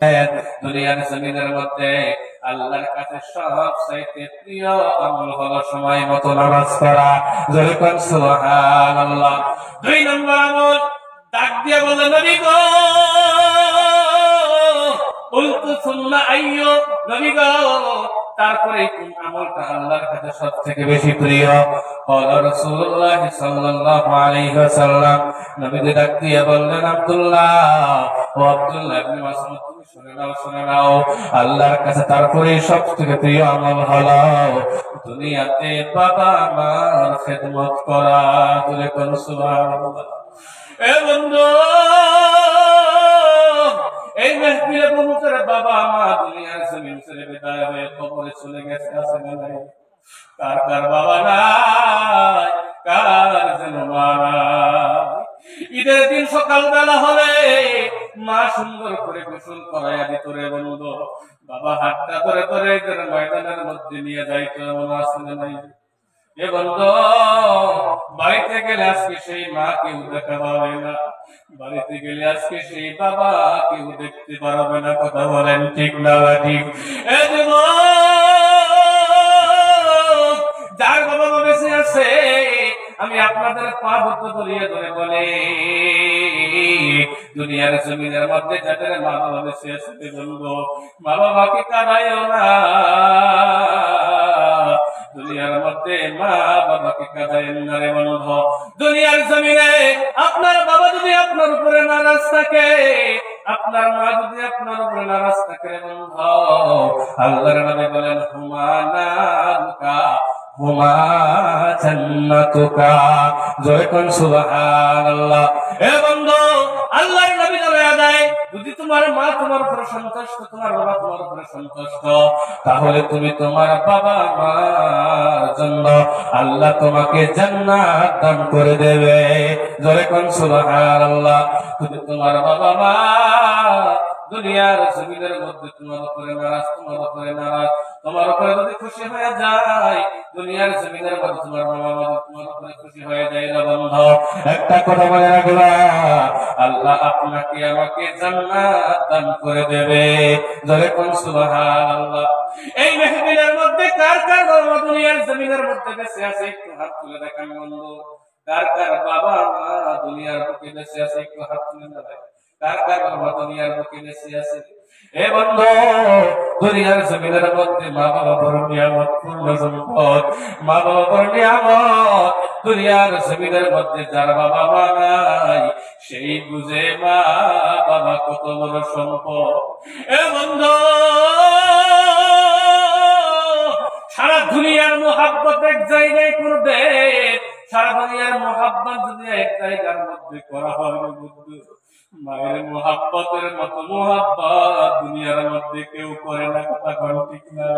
দুনিয়ার জমিনের মধ্যে আল্লাহর কাছে সবচাইতে প্রিয় আমল হলো সময় মতো নামাজ পড়া। জোরে কোন সুবহানাল্লাহ। 2 নম্বর আমল ডাক দিয়ে বলে, নবী গো বলতো সুন্নাহ আইয়ো, নবী গো তারপরে কোন আমলটা আল্লাহর কাছে সবথেকে বেশি প্রিয়? বলা রাসূলুল্লাহ সাল্লাল্লাহু আলাইহি ওয়াসাল্লাম নবী ডাক দিয়ে বললেন, আব্দুল্লাহ ও আব্দুল্লাহ ইবনে মাসউদ, তুমি শুনে নাও আল্লাহর কাছে তারপরে সবথেকে প্রিয় আমল হলো দুনিয়াতে বাবা মার খেদমত করা। বলে কোন সুবহানাল্লাহ। এ বন্ধু, এই মাহফিলে বহুতের বাবা মা দুনিয়ার জমিন ছেড়ে বিদায় হয়ে কবরে চলে গেছে, আছে না নাই? কার কার বাবা নাই, কার যেন মা নাই। ঈদের দিন সকালবেলা হলে মা সুন্দর করে গোসল করাইয়া দিত রে বন্ধু, বাবা হাতটা ধরে ধরে ঈদের ময়দানের মধ্যে নিয়ে যাইত, এমন আছে না নাই? এ বন্ধু, বাড়িতে গেলে আজকে সেই মা কেউ দেখা পাবে না, বাড়িতে গেলে আজকে সেই বাবা কেউ দেখতে পারবে না। কথা বলেন ঠিক না ঠিক? যার বাবা মা বেঁচে আছে, আমি আপনাদের পা ভর্ত ধরিয়ে ধরে বলে, দুনিয়ার জমিনের মধ্যে যাদের মা বাবা বেঁচে আছে, বন্ধু মা বাবাকে কাঁদাইও না। দুনিয়ার মধ্যে মা বাবাকে কাঁদাইন না রে বন্ধু। দুনিয়ার জমিনে আপনার বাবা যদি আপনার উপরে নারাজ থাকে, আপনার মা যদি আপনার উপরে নারাজ থাকে রে বন্ধু, আল্লাহর নবী বলেন, হুমা নারুকা হুমা জান্নাতুকা। জয় কোন সুবহানাল্লাহ। এ বন্ধু, আল্লাহর নবী জানায়া দেয়, যদি তোমার মা তোমার উপরে সন্তুষ্ট, তোমার বাবা তোমার উপরে সন্তুষ্ট, তাহলে তুমি তোমার বাবা মার জন্য আল্লাহ তোমাকে জান্নাত দান করে দেবে। জয় কোন সুবহানাল্লাহ। তুমি তোমার বাবা মা দুনিয়ার জমিনের মধ্যে তোমার উপরে নারাজ, তোমার উপরে যদি খুশি হয়ে যায়, দুনিয়ার জমিনের মধ্যে তোমার বাবা মা তোমার উপরে খুশি হয়ে যায় না বন্ধু, একটা কথা মনে রাখবা, আল্লাহ আপনাকে আমাকে জান্নাত দান করে দেবে। জোরে কোন সুবহানাল্লাহ। এই মাহফিলের মধ্যে কার কার বাবা দুনিয়ার জমিনের মধ্যে বেঁচে আছে, একটু হাত তুলে দেখান বন্ধু। কার কার বাবা মা দুনিয়ার বুকে বেঁচে আছে, একটু হাত তুলে দেখান। কার কার বাবা দুনিয়ার বুকে বেঁচে আছে? এ বন্ধু, দুনিয়ার জমিনের মধ্যে মা বাবা বড় নিয়ামত, পূর্ণ সম্পদ। মা বাবা বড় নিয়ামত। দুনিয়ার জমিনের মধ্যে যার বাবা মা নাই, সেই বুঝে মা বাবা কত বড় সম্পদ। এ বন্ধু, সারা দুনিয়ার মোহাব্বত এক জায়গায় করবে, সারা দুনিয়ার মোহাব্বত যদি এক জায়গার মধ্যে করা হয় বন্ধু, মায়ের মোহাব্বতের মতো মোহাব্বত দুনিয়ার মধ্যে কেউ করে না। কথা কোন ঠিক না?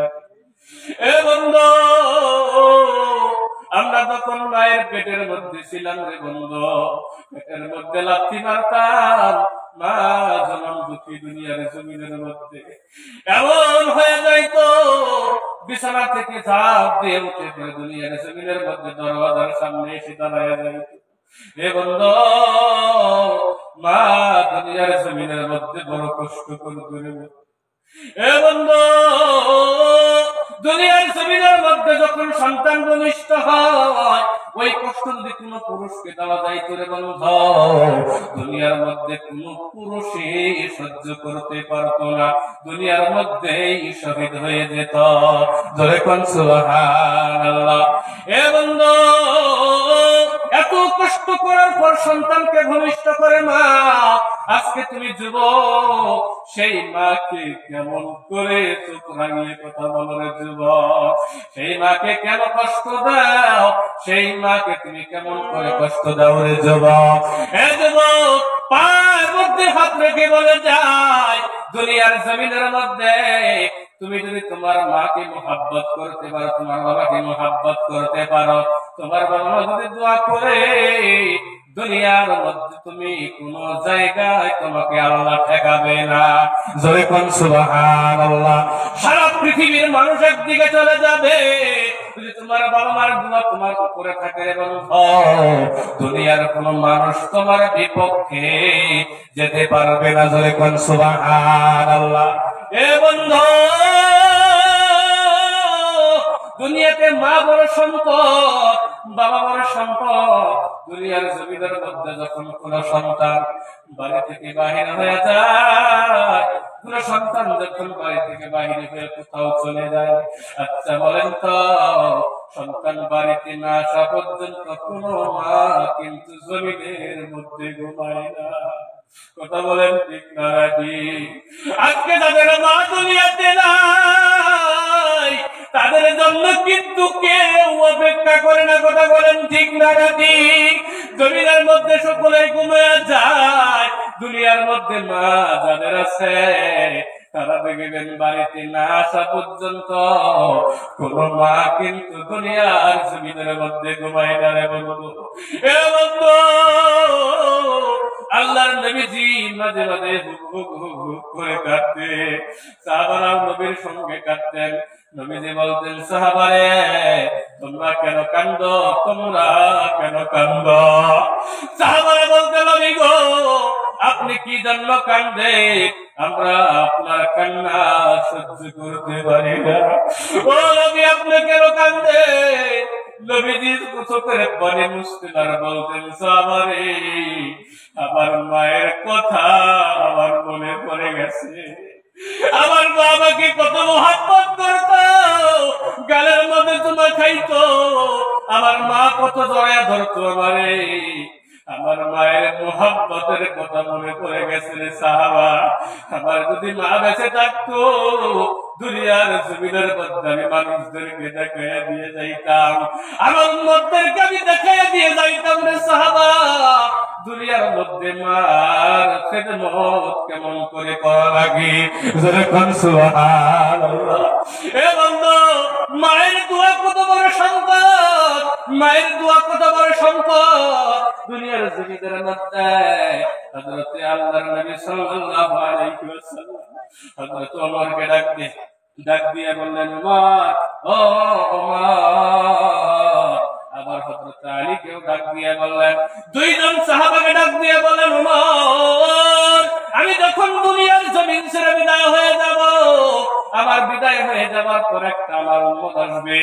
এ বন্ধু, আমরা যখন মায়ের পেটের মধ্যে ছিলাম রে বন্ধু, পেটের মধ্যে লাথি মারতাম, মা জনম দুঃখী দুনিয়ার জমিনের মধ্যে এমন হয়ে যাইতো, বিছানা থেকে ঝাঁপ দিয়ে উঠে দুনিয়ার জমিনের মধ্যে দরওয়াজার সামনে এসে দাঁড়ায় যাইত। হে বন্ধু, মা দুনিয়ার জমিনের মধ্যে বড় কষ্ট করে। হে বন্ধু, দুনিয়ার জমিনের মধ্যে যখন সন্তান ভূমিষ্ঠ হয়, ওই কষ্ট যদি কোন পুরুষকে দেওয়া যায় তোরে বন্ধু, দুনিয়ার মধ্যে কোন পুরুষই সহ্য করতে পারতো না, দুনিয়ার মধ্যেই শহীদ হয়ে যেত। জোরে কোন সুবহানাল্লাহ। হে বন্ধু, এত কষ্ট করার পর সন্তানকে ভূমিষ্ঠ করে মা, আজকে তুমি যুবক, সেই মাকে কেমন করে চোখ রাঙিয়ে কথা বলো রে যুবক, সেই মাকে কেন কষ্ট দাও, সেই মাকে তুমি কেমন করে কষ্ট দাও রে যুবক। এ যুবক, পায়ের মধ্যে হাত রেখে বলে যায়, দুনিয়ার জমিনের মধ্যে তুমি যদি তোমার মাকে মোহাব্বত করতে পারো, তোমার বাবাকে মোহাব্বত করতে পারো, তোমার বাবা যদি দোয়া করে, দুনিয়ার মধ্যে তুমি কোন জায়গায় তোমাকে আল্লাহ ঠেকাবে না। জোরে কোন সুবহানাল্লাহ। সারা পৃথিবীর মানুষ একদিকে চলে যাবে, যদি তোমার বাবা মার দোয়া তোমার উপরে থাকে, এবং দুনিয়ার কোন মানুষ তোমার বিপক্ষে যেতে পারবে না। জোরে কোন সুবহানাল্লাহ। বন্ধু, দুনিয়াতে মা বড় সম্পদ, বাবা বড় সম্পদ। দুনিয়ার জমিনের মধ্যে যখন কোন সন্তান বাড়ি থেকে বাহির হয়ে যায়, কোন সন্তান যখন বাড়ি থেকে বাহির হয়ে কোথাও চলে যায়, আচ্ছা বলেন তো, সন্তান বাড়িতে না আসা পর্যন্ত কোন মা কিন্তু জমিনের মধ্যে ঘুমায় না। কথা বলেন ঠিক না ঠিক? আজকে যাদের মা দুনিয়াতে নাই, তাদের জন্য কিন্তু কেউ অপেক্ষা করে না। কথা বলেন ঠিক না ঠিক? জমিনের মধ্যে সকলেই ঘুমিয়ে যায়, দুনিয়ার মধ্যে মা যাদের আছে তারা দেখবেন বাড়িতে না আসা পর্যন্ত কোন মা কিন্তু দুনিয়ার জমিনের মধ্যে ঘুমায় না রে বন্ধু। এ বন্ধু, আল্লাহর নবীজি মাঝে মাঝে হুক হুক হুক হুক করে কাঁদতে, সাহাবারাও নবীর সঙ্গে কাঁদতেন। নবীজি বলতেন, সাহাবারে তোমরা কেন কান্দো, তোমরা কেন কান্দো? সাহাবারা বলতেন, নবী গো আপনি কি জন্য কান্দেন? আমরা আপনার কান্না সহ্য করতে পারি না। ও নবী আপনি কেন কান্দেন? নবীজি চোখের পানি মুছতেন আর বলতেন, সাহাবারে আমার মায়ের কথা আমার মনে পড়ে গেছে। আমার মা আমাকে কত মহব্বত করত, গালের মধ্যে তোমা খাইতো, আমার মা কত জড়ায়া ধরতো আমারে। আমার মায়ের মহব্বতের কথা মনে পড়ে গেছে রে সাহাবা। আমার যদি মা বেঁচে থাকতো, দুনিয়ার জমিনের মধ্যে আমি মানুষদেরকে দেখাইয়া দিয়ে যাইতাম, আমার উম্মতদেরকে আমি দেখাইয়া দিয়ে যাইতাম রে সাহাবা। দুনিয়ার মধ্যে মার খেদমত কেমন করে করা লাগে, যেরকম সুবহানাল্লাহ। এ বন্ধু, মায়ের দোয়া কত বড় সম্পদ, মায়ের দোয়া কত বড় সম্পদ। দুনিয়ার জমিনের মধ্যে হযরত আল্লাহর নবী সাল্লাল্লাহু আলাইহি ওয়াসাল্লাম হযরত ওমরকে ডাক দিয়ে বললেন, ওমর, ও ওমর। আবার হযরত আলীকেও ডাক দিয়ে বললেন, দুইজন সাহাবাকে ডাক দিয়ে বললেন, ওমর আমি যখন দুনিয়ার জমিন ছেড়ে বিদায় হয়ে যাব, আমার বিদায় হয়ে যাবার পর একটা আমার উম্মত আসবে,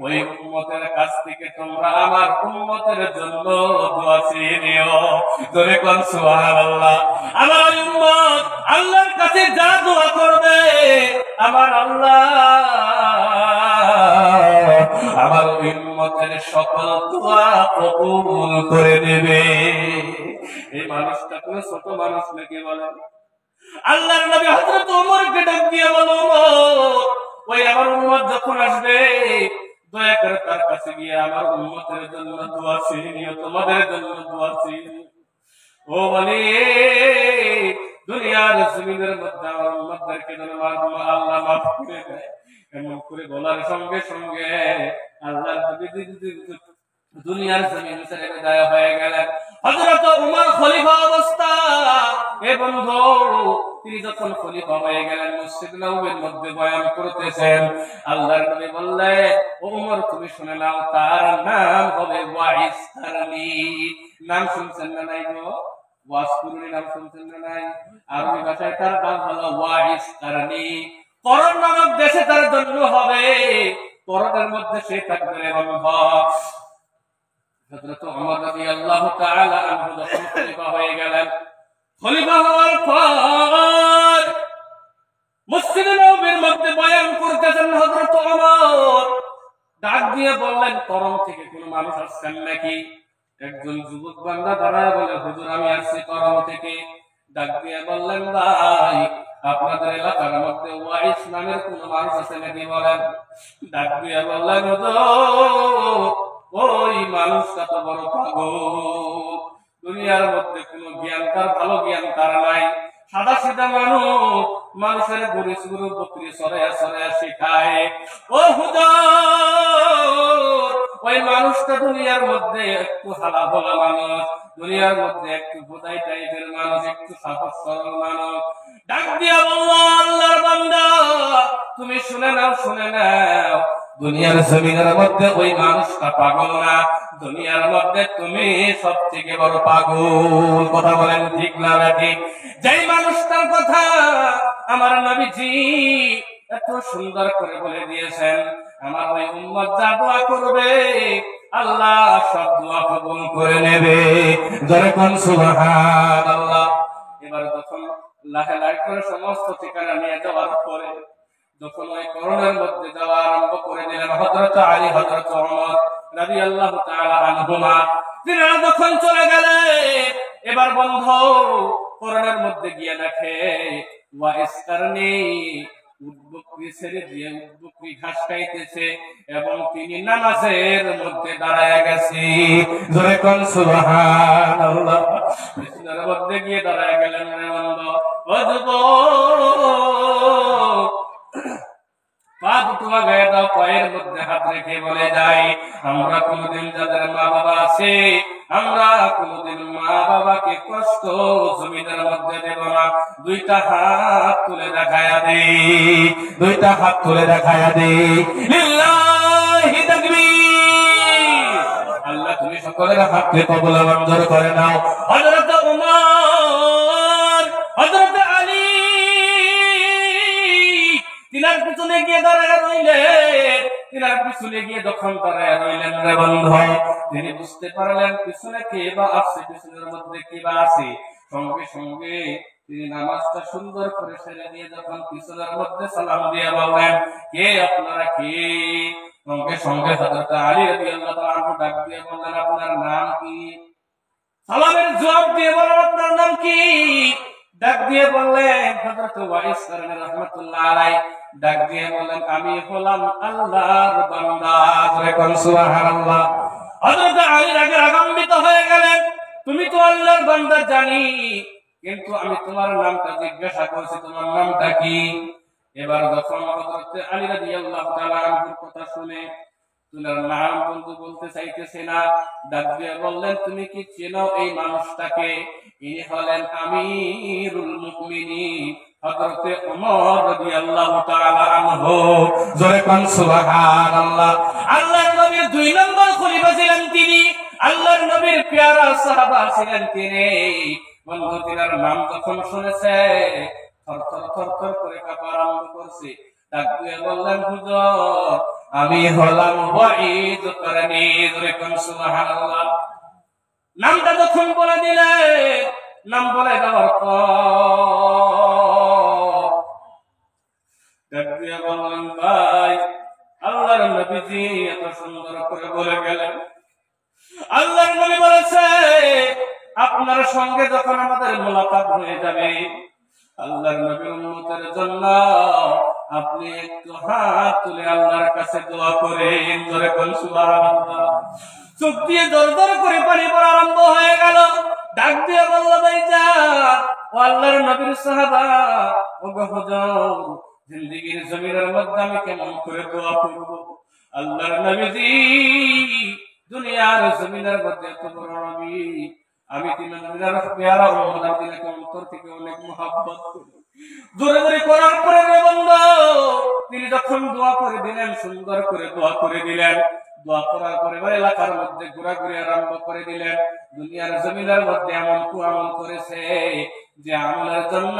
ওই উম্মতের কাছ থেকে তোমরা আমার উম্মতের জন্য দোয়া চেয়ে নিও। জোরে কোন সুবহানাল্লাহ। আমার ওই উম্মত আল্লাহর কাছে যা দোয়া করবে, আমার আল্লাহ আমার উম্মতের সকল দোয়া কবুল করে নেবে। এই মানুষটা কোনো ছোট মানুষ নাকি বলেন? আল্লাহর নবী হযরত ওমরকে ডাক দিয়ে বলল, ওমর ওই আমার উম্মত যখন আসবে, দয়া করে তার কাছে গিয়ে আমার উম্মতের জন্য দোয়া চেয়ে নিও, তোমাদের জন্য দোয়া চেয়ে নিও। ও বলে দুনিয়ার জমিনের মধ্যে আমার উম্মতদেরকে যেন আল্লাহ মাফ করে দেয়, এমন করে বলার সঙ্গে সঙ্গে আল্লাহর নবী দুনিয়ার জমিন ছেড়ে বিদায় হয়ে গেলেন। হযরত ওমর খলিফা অবস্থা, এ বন্ধু তিনি যখন খলিফা হয়ে গেলেন, মসজিদ নববীর মধ্যে বয়ান করতেছেন। আল্লাহর নবী বললেন, ওমর তুমি শুনে নাও, তার নাম হবে ওয়াইস কারনি। নাম শুনছেন না নাই গো? ওয়াইস কারনি নাম শুনছেন না নাই? আরবি ভাষায় তার নাম হলো ওয়াইস কারনি। করণ নামক দেশে তার জন্ম হবে, করণের মধ্যে সে থাকবে রে বন্ধু। হযরত ওমর রাদিয়াল্লাহু তাআলা আনহু যখন খলিফা হয়ে গেলেন, খলিফা হওয়ার পর মসজিদে নববীর মধ্যে বয়ান করতেছেন হযরত ওমর। ডাক দিয়ে বললেন, করম থেকে কোন মানুষ আসছেন নাকি? একজন যুবক বান্দা দাঁড়ায় বলে, হুজুর আমি আসছি করম থেকে। ডাক দিয়ে বললেন, ভাই আপনাদের এলাকার মধ্যে ওয়াইস নামের কোন মানুষ আছে নাকি বলেন? ডাক দিয়ে বললেন, হুজুর ওই মানুষটা তো বড় পাগল, দুনিয়ার মধ্যে কোন জ্ঞান তার, ভালো জ্ঞান তার নাই, সাদা সিধা মানুষ, মানুষের গরু গরু বকরি সরাইয়া সরাইয়া শিখায়। ও হুজুর ওই মানুষটা দুনিয়ার মধ্যে একটু হালা ভোলা মানুষ, দুনিয়ার মধ্যে একটু বোধাই টাইপের মানুষ, একটু সাহস সরল মানুষ। ডাক দিয়া বলল, আল্লাহর বান্দা তুমি শুনে নাও, শুনে নাও, দুনিয়ার জমিনের মধ্যে ওই মানুষটা পাগল না, দুনিয়ার মধ্যে তুমি সব থেকে বড় পাগল। কথা বলেন ঠিক না ঠিক? যেই মানুষটার কথা আমার নবীজি এত সুন্দর করে বলে দিয়েছেন, আমার ওই উম্মত যা দোয়া করবে আল্লাহ সব দোয়া কবুল করে নেবে। জোরে কোন সুবহানাল্লাহ। এবার যখন লাহে লাহে করে সমস্ত ঠিকানা নিয়ে যাওয়ার পরে যখন ওই করোনার মধ্যে যাওয়া আরম্ভ করে দিলেন হযরত আলী, হযরত ওমর রাদিয়াল্লাহু তাআলা আনহুমা, তিনারা যখন চলে গেলেন এবার বন্ধ করোনার মধ্যে গিয়ে দেখে ওয়াইস কারণে উটবকরি ছেড়ে দিয়ে উটবকরি ঘাস খাইতেছে এবং তিনি নামাজের মধ্যে দাঁড়ায় গেছে। জোরে কোন সুবহানাল্লাহ। বিছানার মধ্যে গিয়ে দাঁড়ায় গেলেন, ও যুবক পা দুটো গায়ে দাও, পায়ের মধ্যে হাত রেখে বলে যাই, আমরা কোনদিন যাদের মা বাবা আছে আমরা কোনদিন মা বাবাকে কষ্ট জমিনের মধ্যে দেব না। দুইটা হাত তুলে দেখায়া দে, দুইটা হাত তুলে দেখায়া দে। লিল্লাহি তাকবীর। আল্লাহ তুমি সকলের হাতকে কবুল মঞ্জুর করে নাও। হযরত ওমর, হযরত আলী তিনার পিছনে গিয়ে দাঁড়ায় রইলেন। তিনার পিছনে গিয়ে যখন দাঁড়ায় রইলেন রে বন্ধু, তিনি বুঝতে পারলেন পিছনে কে বা আছে, পিছনের মধ্যে কে বা আছে। সঙ্গে সঙ্গে তিনি নামাজটা সুন্দর করে সেরে দিয়ে যখন পিছনের মধ্যে সালাম দিয়ে বললেন, কে আপনারা কে? সঙ্গে সঙ্গে হযরত আলী রাদিয়াল্লাহু তাআলা আনহু ডাক দিয়ে বললেন, আপনার নাম কি? সালামের জবাব দিয়ে বললেন, আপনার নাম কি? ডাক দিয়ে বললেন হযরত ওয়াইস কারণী রাহমাতুল্লাহ আলাইহি, ডাক দিয়ে বললেন, আমি হলাম আল্লাহর বান্দা। জোরে কোন সুবহানাল্লাহ। হযরত আলী রাগান্বিত হয়ে গেলেন, তুমি তো আল্লাহর বান্দা জানি, কিন্তু আমি তোমার নামটা জিজ্ঞাসা করছি, তোমার নামটা কি? এবার যখন হযরত আলী রাদিয়াল্লাহু তাআলা আনহুর কথা শুনে তোমার নাম বন্ধু বলতে চাইতেছে না, ডাক দিয়ে বললেন, তুমি কি চেনো এই মানুষটাকে? ইনি হলেন আমিরুল মুমিনিন হযরত ওমর রাদিয়াল্লাহু তাআলা আনহু। জোরে কোন সুবহানাল্লাহ। আল্লাহর নবীর 2 নম্বর খলিফা ছিলেন তিনি, আল্লাহর নবীর প্যারা সাহাবা ছিলেন তিনি। বন্ধু তিনার নাম যখন শুনেছে থরথর থরথর করে কাঁপা আরম্ভ করছে। ডাক দিয়ে বললেন, হুজুর আমি হলাম ওয়াইদ কারণী। জোরে কোন সুবহানাল্লাহ। নামটা যখন বলে দিলেন, নাম বলে দেওয়ার পর ডাক দিয়ে বললেন, ভাই আল্লাহর নবীজি এত সুন্দর করে বলে গেলেন, আল্লাহর নবী বলেছে আপনার সঙ্গে যখন আমাদের মোলাকাত হয়ে যাবে আল্লাহর নবীর উম্মতের জন্য আপনি একটু হাত তুলে আল্লাহর কাছে দোয়া করেন। জোরে কোন সুবহানাল্লাহ। চোখ দিয়ে দরদর করে পানি পড়া আরম্ভ হয়ে গেল। ডাক দিয়ে বলল, ভাইজান ও আল্লাহর নবীর সাহাবা, ও গো হুজুর জিন্দেগীর জমিনের মধ্যে আমি কেমন করে দোয়া করব? আল্লাহর নবীজি দুনিয়ার জমিনের মধ্যে এত বড় নবী, আমি তিনার পেয়ারা উম্মত, আমি তিনাকে অন্তর থেকে অনেক মহব্বত করি। জোরে জোরে করার পরে রে বন্ধু তিনি যখন দোয়া করে দিলেন, সুন্দর করে দোয়া করে দিলেন। দোয়া করার পরে এলাকার মধ্যে ঘোরাঘুরি আরম্ভ করে দিলেন। দুনিয়ার জমিনের মধ্যে এমন আমল করেছে যে আমলের জন্য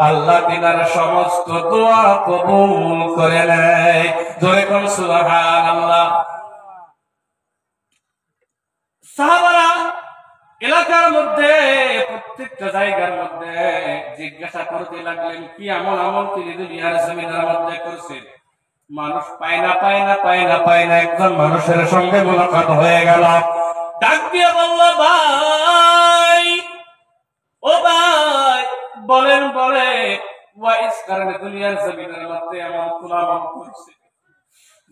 আল্লাহ তিনার সমস্ত দোয়া কবুল করে নেয়। জোরে কোন সুবহানাল্লাহ। সাহাবারা এলাকার মধ্যে প্রত্যেকটা জায়গার মধ্যে জিজ্ঞাসা করতে লাগলেন, কি আমল তিনি দুনিয়ার জমিনের মধ্যে করছেন। মানুষ পায় না একজন মানুষের সঙ্গে মুলাকাত হয়ে গেল। ডাক দিয়ে বলল, ভাই ও ভাই বলেন ওয়াইস কারণে দুনিয়ার জমিনের মধ্যে এমন কোন আমল করছে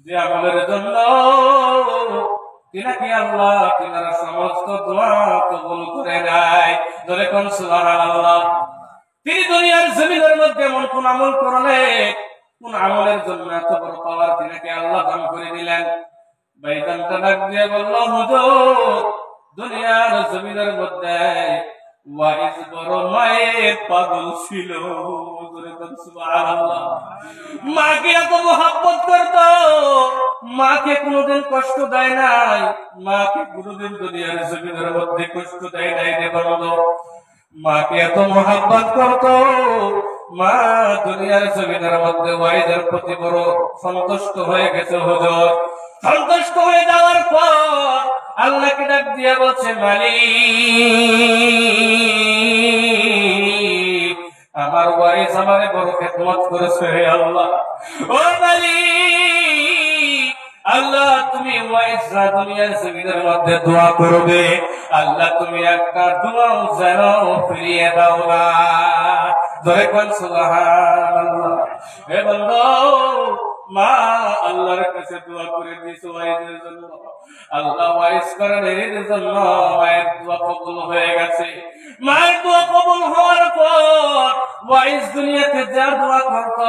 যে আমলের জন্য তিনাকে আল্লাহ তিনার সমস্ত দোয়া কবুল করে নেয়। ধরে কোন সুবহানাল্লাহ। তিনি দুনিয়ার জমিনের মধ্যে এমন কোন আমল করলেন, কোন আমলের জন্য এত বড় পাওয়ার তিনাকে আল্লাহ দান করে দিলেন। ভাইজানটা ডাক দিয়ে বলল, হুজুর দুনিয়ার জমিনের মধ্যে ওয়াইস বড় মায়ের পাগল ছিল। সুবহানাল্লাহ। মাকে এত মহব্বত করত, মাকে কোনোদিন কষ্ট দেয় নাই, মাকে কোনোদিন দুনিয়ার জমিনের মধ্যে কষ্ট দেয় নাই রে বন্ধু। মাকে এত মহব্বত করত, মা দুনিয়ার জমিনের মধ্যে ওয়াইজের প্রতি বড় সন্তুষ্ট হয়ে গেছে হুজুর। সন্তুষ্ট হয়ে যাওয়ার পর আল্লাহকে ডাক দিয়ে বলছে, মালিক আমার ওয়াইজ আমারে বড় খেদমত করেছে হে আল্লাহ। ও মালিক, আল্লাহ তুমি ওয়াইজ দুনিয়ার জমিনের মধ্যে দোয়া করবে, আল্লাহ তুমি একটা দোয়াও যেন ফিরিয়ে দাও না। ধরে কোন সুবহানাল্লাহ। হে বন্ধু, মা আল্লাহর কাছে দোয়া করে দিয়েছে ওয়াইজের জন্য। আল্লাহ ওয়াইজ করেন এর জন্য মায়ের দোয়া কবুল হয়ে গেছে। মায়ের দোয়া কবুল হওয়ার পর ওয়াইজ দুনিয়াতে যা দোয়া করত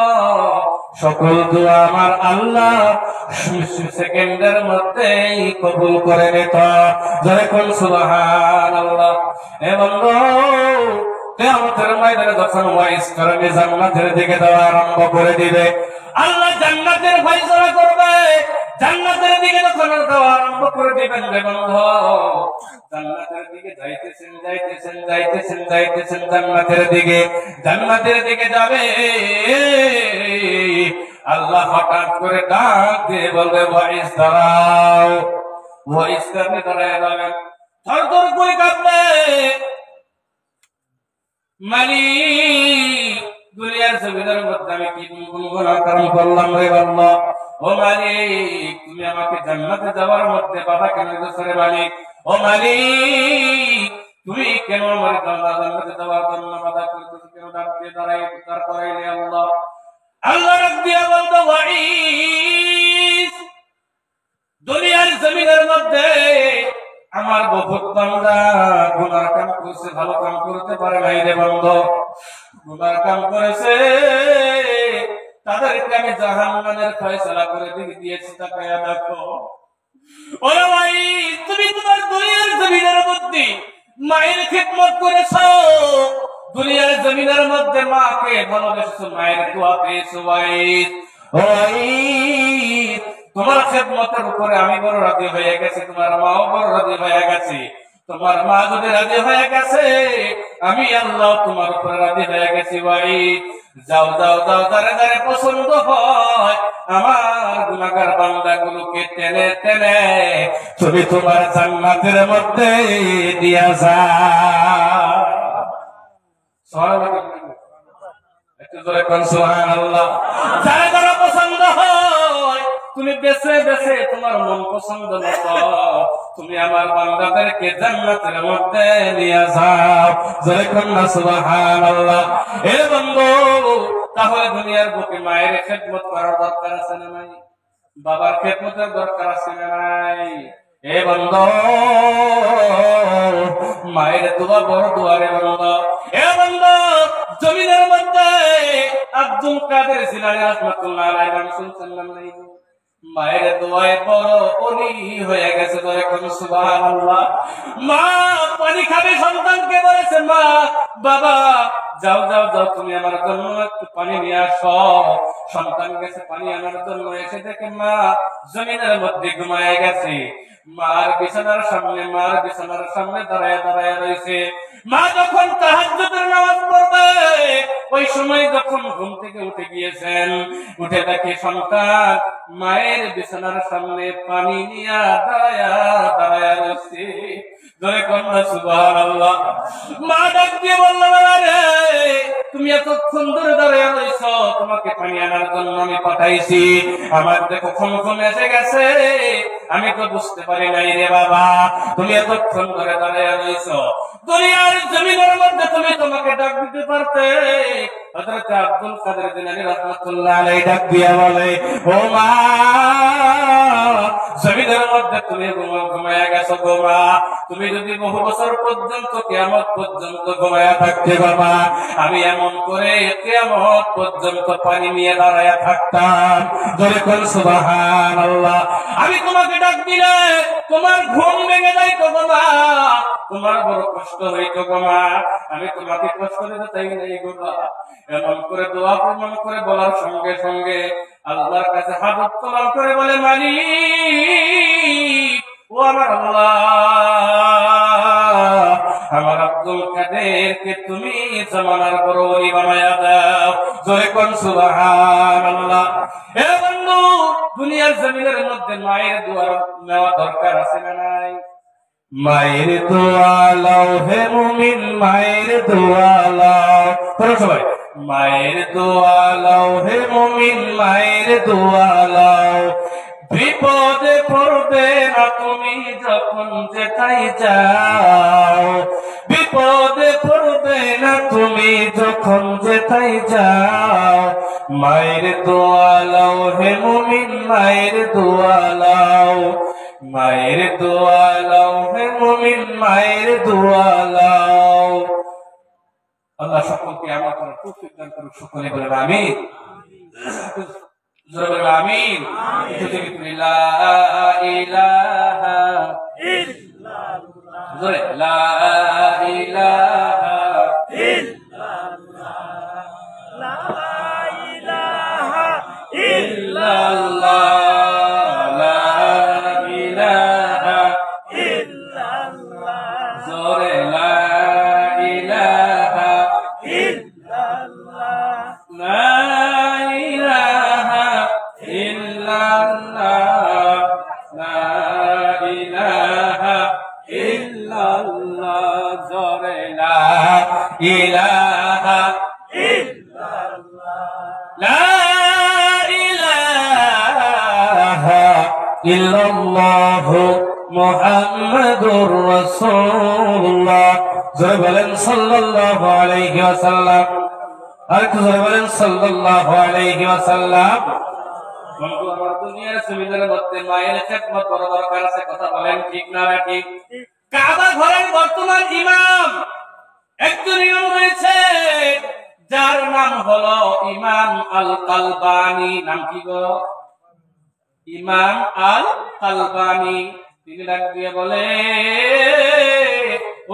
সকল দোয়া আমার আল্লাহ সেকেন্ডের মধ্যেই কবুল করে নিত। ধরে কোন সুবহানাল্লাহ। হে বন্ধু, কিয়ামতের ময়দানে যখন ওয়াইজ করেন জান্নাতের দিকে যাওয়া আরম্ভ করে দিবে, আল্লাহ জান্নাতের ফয়সালা করবে। জান্নাতের দিকে যখন যাওয়া আরম্ভ করে দিবেন রে বন্ধু, জান্নাতের দিকে যাইতেছেন যাইতেছেন যাইতেছেন যাইতেছেন জান্নাতের দিকে যাবে। আল্লাহ হঠাৎ করে ডাক দিয়ে বলবে, ওয়াইজ দাঁড়াও। ওয়াইজ করলে দাঁড়ায় যাবেন, থরথর করে কাঁপবে। মালিক দুনিয়ার জমিনের মধ্যে আমি কি গুনাহ করলাম রে আল্লাহ। ও মালিক, তুমি আমাকে জান্নাতে যাওয়ার মধ্যে বাধা কেন দিয়েছো রে মালিক। ও মালিক, তুমি কেন আমার জান্নাতে যাওয়ার জন্য বাধা করতেছো, কেন ডাক দিয়ে দাঁড়াই তারপরে আল্লাহ আল্লাহ ডাক দিয়ে বলতো, ওয়াইজ দুনিয়ার জমিনের মধ্যে আমার বহুত বান্দা গুনার কাম করছে, ভালো কাম করতে পারে নাই রে বন্ধু। গুনার কাম করেছে, তাদেরকে আমি জাহান্নামের ফয়সালা করে দিয়েছি। তাকায়া দেখো, ওরে ভাই, তুমি তোমার দুনিয়ার জমিনের মধ্যে মায়ের খিদমত করেছো, দুনিয়ার জমিনের মধ্যে মাকে ভালোবেসেছো, মায়ের দোয়া পেয়েছো। ওয়াইজ তোমার খেদমতের উপরে আমি বড় রাজি হয়ে গেছি, তোমার মাও বড় রাজি হয়ে গেছে। তোমার মা যদি রাজি হয়ে গেছে, আমি আল্লাহ তোমার উপরে রাজি হয়ে গেছি। ওয়াইজ যাও যাও যাও, যারে যারে পছন্দ হয় আমার গুনাহগার বান্দাগুলোকে টেনে টেনে তুমি তোমার জান্নাতের মধ্যে দিয়া যাও। একটু জোরে কোন সুবহানাল্লাহ। যারা যারা পছন্দ হয় তুমি বেছে বেছে তোমার মন পছন্দ মতো তুমি আমার বান্দাদেরকে জান্নাতের মধ্যে নিয়ে যাও। জোরে কোন সুবহানাল্লাহ। হে বন্ধু, তাহলে দুনিয়ার বুকে মায়ের খেদমত করার দরকার আছে না নাই? বাবার খেদমতের দরকার আছে না নাই? হে বন্ধু, মায়ের দোয়া বড় দোয়া রে বন্ধু। হে বন্ধু, জমিনের মধ্যে আব্দুল কাদের জিলানী রাহমাতুল্লাহ আলাইহি নাম শুনছেন না নাই? মায়ের দোয়ায় বড় ওলি হয়ে গেছে। ধরে কোন সুবহানাল্লাহ। মা পানি খাবে, সন্তানকে বলেছে, মা বাবা যাও যাও যাও, তুমি আমার জন্য একটু পানি নিয়ে আসো। সন্তান গেছে পানি আনার জন্য, এসে দেখে মা জমিনের মধ্যে ঘুমায় গেছে। মার বিছানার সামনে দাঁড়ায় দাঁড়ায় রয়েছে। মা যখন তাহাজ্জুদের নামাজ পড়বে, ওই সময় যখন ঘুম থেকে উঠে গিয়েছেন, উঠে দেখে সন্তান মায়ের বিছানার সামনে পানি নিয়ে দাঁড়ায় দাঁড়ায় রয়েছে। ধরে কন্যা সুবহানাল্লাহ। মা ডাক দিয়ে বলল, বাবা রে, তুমি এতক্ষণ ধরে দাঁড়িয়ে রয়েছ, তোমাকে পানি আনার জন্য আমি পাঠাইছি। আমার দেখো ক্ষণ এসে গেছে, আমি তো বুঝতে পারি নাই রে বাবা, তুমি এতক্ষণ ধরে দাঁড়িয়ে রয়েছ। দুনিয়ার জমিনের মধ্যে তুমি তোমাকে ডাক দিতে পারতে। হযরত আব্দুল কাদের জিলানী রাহমাতুল্লাহ আলাইহি ডাক দিয়া বলে, ও মা, জমিনের মধ্যে তুমি ঘুমায়া গেছো গো মা। তুমি যদি বহু বছর পর্যন্ত কিয়ামত পর্যন্ত ঘুমায়া থাকতে বাবা, আমি এমন করে কিয়ামত পর্যন্ত পানি নিয়ে দাঁড়ায়া থাকতাম। জোরে কোন সুবহানাল্লাহ। আমি তোমাকে ডাক দিলে তোমার ঘুম ভেঙে যাইতো গো মা, তোমার বড় কষ্ট হইতো গো মা। আমি তোমাকে কষ্ট দিতে চাই নাই গো মা। এমন করে দোয়া প্রমাণ করে বলার সঙ্গে সঙ্গে আল্লাহর কাছে হাত উত্তোলন করে বলে, মালিক ও আমার আল্লাহ, আমার আব্দুল কাদেরকে তুমি জামানার বড় ওলি বানায়া দাও। জোরে কোন সুবহানাল্লাহ। এ বন্ধু, দুনিয়ার জমিনের মধ্যে মায়ের দোয়া নেওয়া দরকার আছে না নাই? মায়ের দোয়া লও হে মুমিন, মায়ের দোয়া লও। করো সবাই, মায়ের দোয়া লও হে মুমিন, মায়ের দোয়া লও। বিপদে পড়বে না তুমি যখন যেথায় যাও, বিপদে পড়বে না তুমি যখন যেথায় যাও। মায়ের দোয়া লও হে মুমিন, মায়ের দোয়া লও। মায়ের দোয়া লও হে মুমিন, মায়ের দোয়া লও। আল্লাহ সকলকে আমার করার তৌফিক দান করুক। সকলে বলেন আমিন। জোরে বলেন আমিন। লা ইলাহা ইল্লাল্লাহ, জোরে লা ইলাহা ইল্লাল্লাহ, লা ইলাহা ইল্লাল্লাহ, লা ইলাহা ইল্লাল্লাহ, জোরে লা ইলাহা ইল্লাল্লাহ, লা ইলাহা ইল্লাল্লাহ, লা ইলাহা ইল্লাল্লাহ, জোরে লা ইলাহা ইল্লাল্লাহ, লা ইলাহা ইল্লাল্লাহ মুহাম্মাদুর রাসূলুল্লাহ। জোরে বলেন সাল্লাল্লাহু আলাইহি ওয়াসাল্লাম। আর একটু জোরে বলেন সাল্লাল্লাহু আলাইহি ওয়াসাল্লাম। বন্ধু, আমার দুনিয়ার জমিনের মধ্যে মায়ের খেদমত বড় দরকার আছে। কথা বলেন ঠিক না ঠিক? কাবা ঘরের বর্তমান ইমাম একজন ইমাম রয়েছে, যার নাম হলো ইমাম আল কালবানী। নাম কি গো? ইমাম আল কালবানী। তিনি ডাক দিয়ে বলে,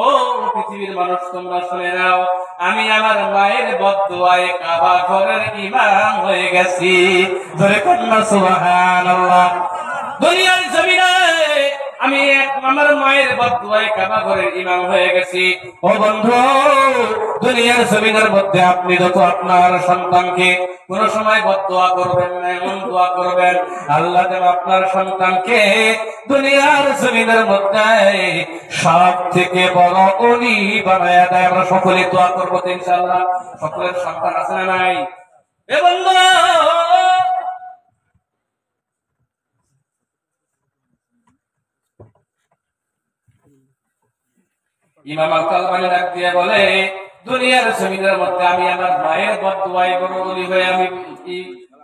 ও পৃথিবীর মানুষ, তোমরা শুনে নাও, আমি আমার মায়ের বদদুয়ায় কাবা ঘরের ইমাম হয়ে গেছি। ধরে কন্যা সুবহানাল্লাহ। দুনিয়ার জমিনে আমি আমার মায়ের বদদুয়ায় কাবা ঘরের ইমাম হয়ে গেছি। ও বন্ধু, দুনিয়ার জমিনের মধ্যে আপনি যত আপনার সন্তানকে কোন সময় বদদুয়া করবেন না, এমন দোয়া করবেন আল্লাহ যেন আপনার সন্তানকে দুনিয়ার জমিনের মধ্যে সব থেকে বড় ওলি বানায়া দেয়। আমরা সকলে দোয়া করবো ইনশাআল্লাহ। সকলের সন্তান আছে না নাই? এ বন্ধু, ইমাম আল কালবানী ডাক দিয়ে বলে, দুনিয়ার জমিনের মধ্যে আমি আমার মায়ের বদদুয়ায় বড় ওলি হয়ে আমি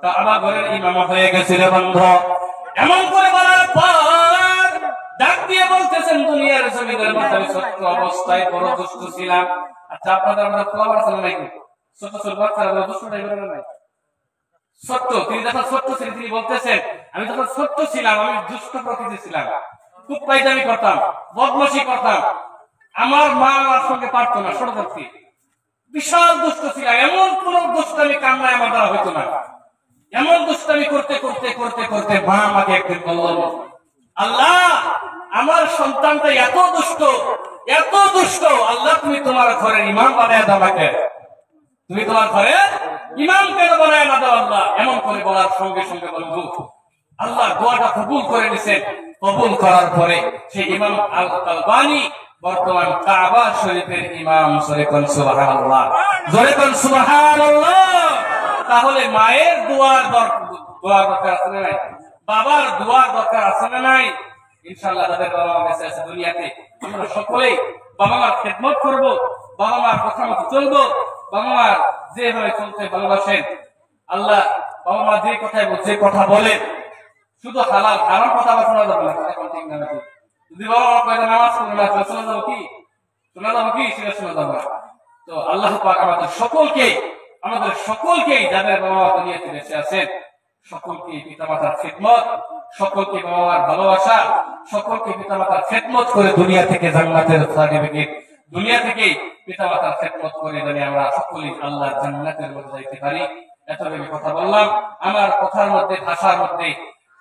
কাবা ঘরের ইমাম হয়ে গেছি রে বন্ধু। এমন করে বলার পর ডাক দিয়ে বলতেছেন, দুনিয়ার জমিনের মধ্যে আমি ছোট্ট অবস্থায় বড় দুষ্ট ছিলাম। আচ্ছা, আপনাদের আমরা খবর আছে নাকি? ছোট ছোট বাচ্চারা দুষ্ট টাইপের নাই? ছোট্ট, তিনি যখন ছোট্ট ছিলেন তিনি বলতেছেন, আমি যখন ছোট্ট ছিলাম আমি দুষ্ট প্রকৃতি ছিলাম, খুব পাইজামি করতাম, বদমাশি করতাম, আমার মা আমার সঙ্গে পারতো না, ষড়যন্ত্রী, বিশাল দুষ্ট ছিলাম। এমন কোন দুষ্টামি কান্নায় আমার দ্বারা হইতো না। এমন দুষ্টামি করতে করতে করতে করতে মা আমাকে একদিন বলল, আল্লাহ, আমার সন্তানটা এত দুষ্ট, এত দুষ্ট, আল্লাহ তুমি তোমার ঘরের ইমাম বানায় দাও আমাকে, তুমি তোমার ঘরে ইমাম কেন বানায় না দাও আল্লাহ। এমন করে বলার সঙ্গে সঙ্গে বলবো আল্লাহ দোয়াটা কবুল করে নিছেন। কবুল করার পরে সেই ইমাম আল কালবানী বর্তমান কাবা শরীফের ইমাম। জোরে কোন সুবহানাল্লাহ, জোরে কোন সুবহানাল্লাহ। তাহলে মায়ের দোয়ার দরকার আছে না নাই? বাবার দোয়ার দরকার আছে না নাই? ইনশাআল্লাহ তাদের বাবা মা বেঁচে আছে দুনিয়াতে, আমরা সকলেই বাবা মার খেদমত করব, বাবা মার কথা মতো চলবো, বাবা মার যেভাবে চলতে ভালোবাসেন আল্লাহ। বাবা মা যে কথা বলেন শুধু হালাল হারাম কথা শোনা যাবে না। ঠিক না? যদি বাবা মা কয়েকটা নামাজ পড়ে না শোনা যাবো কি? শোনা যাবো কি? সেটা শোনা যাবো না। তো আল্লাহ পাক আমাদের সকলকেই যাদের বাবা মা দুনিয়াতে বেঁচে আছেন সকলকে পিতামাতার খেদমত, সকলকে বাবা মার ভালোবাসা, সকলকে পিতামাতার খেদমত করে দুনিয়া থেকে জান্নাতের সার্টিফিকেট, দুনিয়া থেকেই পিতামাতার খেদমত করে জানি আমরা সকলেই আল্লাহর জান্নাতের মধ্যে যাইতে পারি। এতটুকু কথা বললাম। আমার কথার মধ্যে, ভাষার মধ্যে,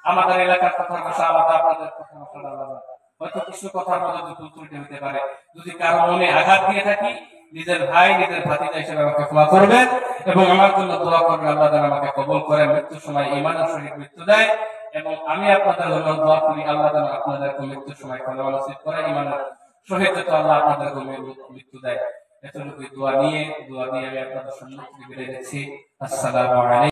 আমাদের এলাকার কথার ভাষা আলাদা, আপনাদের কথার ভাষা আলাদা, হয়তো কিছু কথার মধ্যে ভুল ত্রুটি হতে পারে। যদি কারো মনে আঘাত দিয়ে থাকি নিজের ভাই নিজের ভাতিজা হিসেবে আমাকে ক্ষমা করবেন এবং আমার জন্য দোয়া করবেন। আল্লাহ যেন আমাকে কবুল করে মৃত্যুর সময় ঈমানের সহিত মৃত্যু দেয় এবং আমি আপনাদের জন্য দোয়া করি আল্লাহ যেন আপনাদেরকে মৃত্যুর সময় কলেমা নসিব করে ঈমানের সহিত তো আল্লাহ আপনাদেরকে মৃত্যু দেয়। এতটুকু দোয়া নিয়ে আমি আপনাদের সম্মুখে বিদায় নিচ্ছি। আসসালামু আলাইকুম।